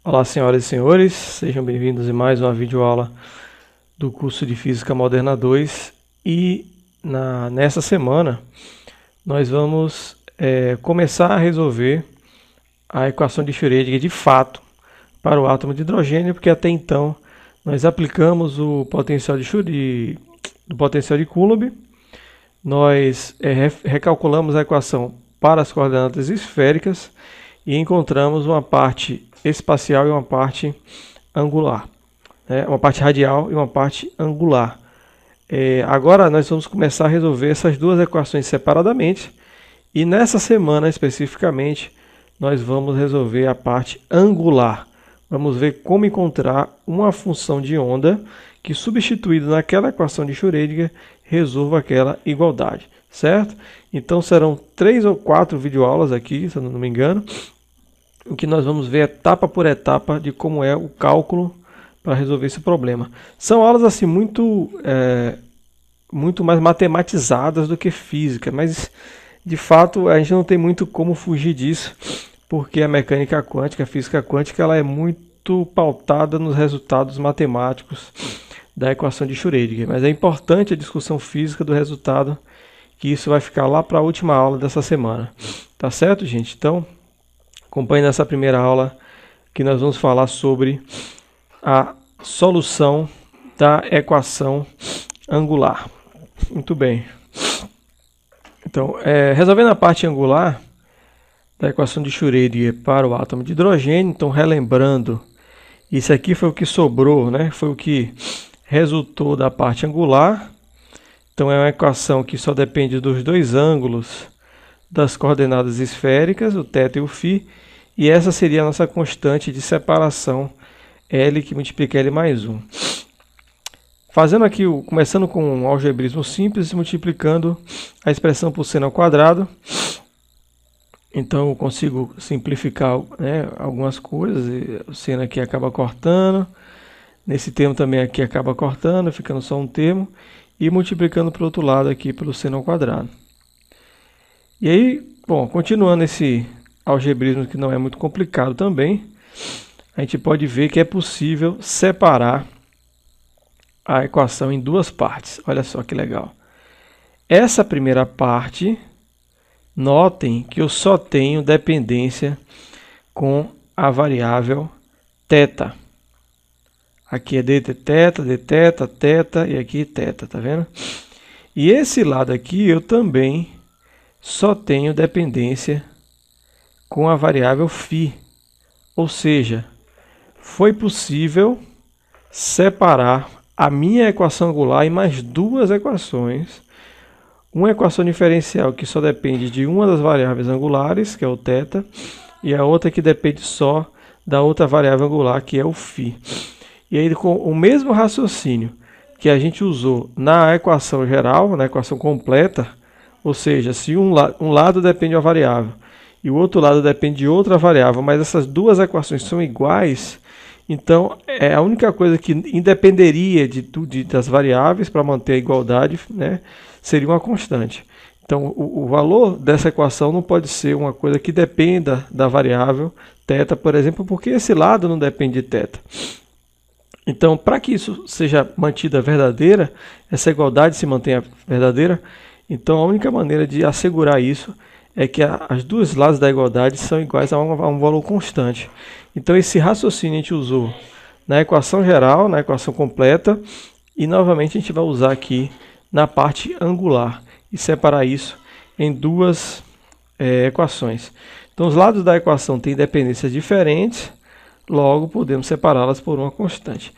Olá, senhoras e senhores, sejam bem-vindos em mais uma videoaula do curso de Física Moderna 2 e nessa semana nós vamos começar a resolver a equação de Schrödinger de fato para o átomo de hidrogênio, porque até então nós aplicamos o potencial do potencial de Coulomb, nós recalculamos a equação para as coordenadas esféricas e encontramos uma parte espacial e uma parte angular, né? Uma parte radial e uma parte angular. Agora nós vamos começar a resolver essas duas equações separadamente e nessa semana especificamente nós vamos resolver a parte angular. Vamos ver como encontrar uma função de onda que, substituída naquela equação de Schrödinger, resolva aquela igualdade, certo? Então serão 3 ou 4 videoaulas aqui, se eu não me engano, em que nós vamos ver etapa por etapa de como é o cálculo para resolver esse problema. São aulas assim muito mais matematizadas do que física, mas de fato a gente não tem muito como fugir disso, porque a mecânica quântica, a física quântica, ela é muito pautada nos resultados matemáticos da equação de Schrödinger, mas é importante a discussão física do resultado, que isso vai ficar lá para a última aula dessa semana. Tá certo, gente? Então, acompanhe nessa primeira aula que nós vamos falar sobre a solução da equação angular. Muito bem. Então, resolvendo a parte angular da equação de Schrödinger para o átomo de hidrogênio, então relembrando, isso aqui foi o que sobrou, né? Foi o que resultou da parte angular. Então é uma equação que só depende dos dois ângulos das coordenadas esféricas, o θ e o φ, e essa seria a nossa constante de separação, L, que multiplica L mais 1. Fazendo aqui, começando com um algebrismo simples, multiplicando a expressão por seno ao quadrado. Então eu consigo simplificar, né, algumas coisas, o seno aqui acaba cortando, nesse termo também aqui acaba cortando, ficando só um termo, e multiplicando para o outro lado aqui pelo seno ao quadrado. E aí, bom, continuando esse algebrismo que não é muito complicado também, a gente pode ver que é possível separar a equação em duas partes. Olha só que legal. Essa primeira parte, notem que eu só tenho dependência com a variável θ. Aqui é dθ, dθ, θ e aqui θ, tá vendo? E esse lado aqui eu também só tenho dependência com a variável φ. Ou seja, foi possível separar a minha equação angular em mais duas equações. Uma equação diferencial que só depende de uma das variáveis angulares, que é o θ, e a outra que depende só da outra variável angular, que é o φ. E aí, com o mesmo raciocínio que a gente usou na equação geral, na equação completa, ou seja, se um lado depende de uma variável e o outro lado depende de outra variável, mas essas duas equações são iguais, então a única coisa que independeria das variáveis para manter a igualdade, né, seria uma constante. Então o valor dessa equação não pode ser uma coisa que dependa da variável θ, por exemplo, porque esse lado não depende de θ. Então, para que isso seja mantida verdadeira, essa igualdade se mantenha verdadeira, então a única maneira de assegurar isso é que as duas lados da igualdade são iguais a um valor constante. Então esse raciocínio a gente usou na equação geral, na equação completa, e novamente a gente vai usar aqui na parte angular e separar isso em duas equações. Então os lados da equação têm dependências diferentes, logo podemos separá-las por uma constante.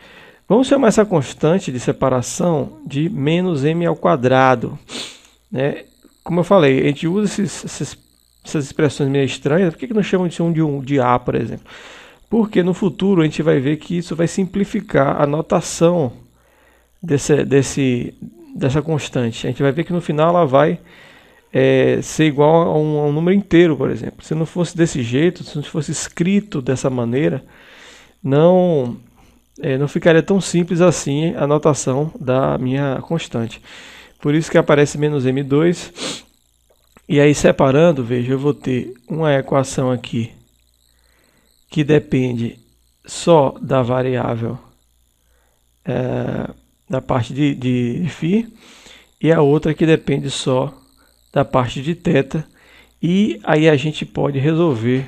Vamos chamar essa constante de separação de menos m ao quadrado, né? Como eu falei, a gente usa essas expressões meio estranhas. Por que não chamam de A, por exemplo? Porque no futuro a gente vai ver que isso vai simplificar a notação dessa constante. A gente vai ver que no final ela vai ser igual a um número inteiro, por exemplo. Se não fosse desse jeito, se não fosse escrito dessa maneira, não ficaria tão simples assim a notação da minha constante. Por isso que aparece menos m2. E aí separando, veja, eu vou ter uma equação aqui que depende só da variável da parte de φ, e a outra que depende só da parte de θ, e aí a gente pode resolver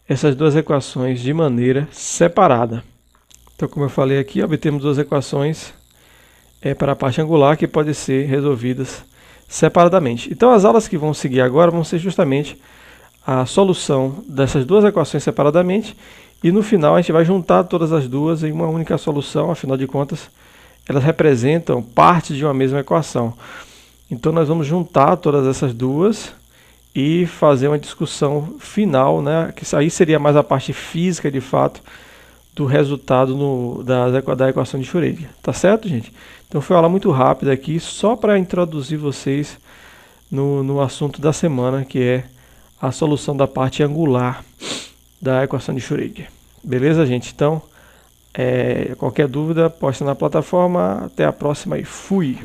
essas duas equações de maneira separada. Então, como eu falei aqui, obtemos duas equações para a parte angular que podem ser resolvidas separadamente. Então, as aulas que vão seguir agora vão ser justamente a solução dessas duas equações separadamente, e no final a gente vai juntar todas as duas em uma única solução. Afinal de contas, elas representam partes de uma mesma equação. Então nós vamos juntar todas essas duas e fazer uma discussão final, né? Que aí seria mais a parte física de fato do resultado da equação de Schrödinger. Tá certo, gente? Então foi uma aula muito rápida aqui, só para introduzir vocês no assunto da semana, que é a solução da parte angular da equação de Schrödinger. Beleza, gente? Então, qualquer dúvida, posta na plataforma. Até a próxima e fui!